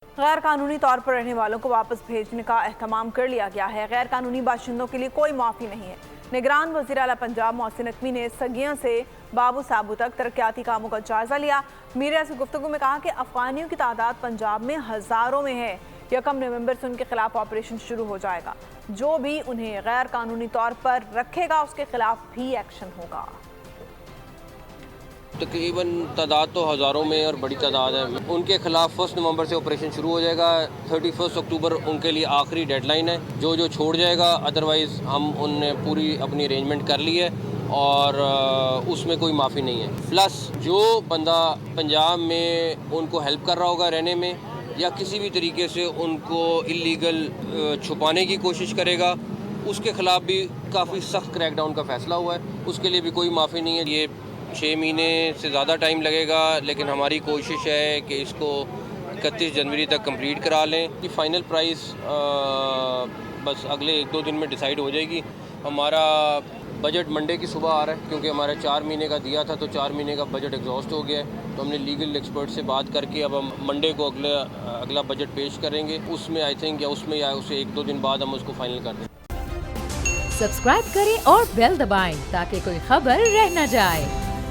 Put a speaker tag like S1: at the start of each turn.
S1: गैर कानूनी तौर पर रहने वालों को वापस भेजने का एहतमाम कर लिया गया है। गैर कानूनी बाशिंदों के लिए कोई माफ़ी नहीं है। निगरान वज़ीर आला पंजाब मोहसिन नकवी ने सगियां से बाबू साबू तक तरक्याती कामों का जायजा लिया। मीडिया से गुफ्तगू में कहा कि अफगानियों की तादाद पंजाब में हज़ारों में है। 1 नवंबर से उनके खिलाफ ऑपरेशन शुरू हो जाएगा। जो भी उन्हें गैर कानूनी तौर पर रखेगा उसके खिलाफ भी एक्शन होगा।
S2: तकरीबन तादाद तो हज़ारों में और बड़ी तादाद है। उनके खिलाफ 1 नवंबर से ऑपरेशन शुरू हो जाएगा। 31 अक्टूबर उनके लिए आखिरी डेडलाइन है। जो छोड़ जाएगा, अदरवाइज़ हम उनने पूरी अपनी अरेंजमेंट कर ली है और उसमें कोई माफ़ी नहीं है। प्लस जो बंदा पंजाब में उनको हेल्प कर रहा होगा रहने में या किसी भी तरीके से उनको इलीगल छुपाने की कोशिश करेगा, उसके ख़िलाफ़ भी काफ़ी सख्त क्रैकडाउन का फ़ैसला हुआ है। उसके लिए भी कोई माफ़ी नहीं है। ये 6 महीने से ज़्यादा टाइम लगेगा, लेकिन हमारी कोशिश है कि इसको 31 जनवरी तक कंप्लीट करा लें। कि फ़ाइनल प्राइस बस अगले 1-2 दिन में डिसाइड हो जाएगी। हमारा बजट मंडे की सुबह आ रहा है, क्योंकि हमारा 4 महीने का दिया था तो 4 महीने का बजट एग्जॉस्ट हो गया है। तो हमने लीगल एक्सपर्ट से बात करके अब हम मंडे को अगला बजट पेश करेंगे। उसमें आई थिंक या उसे 1-2 दिन बाद हम उसको फाइनल कर दें।
S3: सब्सक्राइब करें और बेल दबाएं ताकि कोई खबर रह न जाए।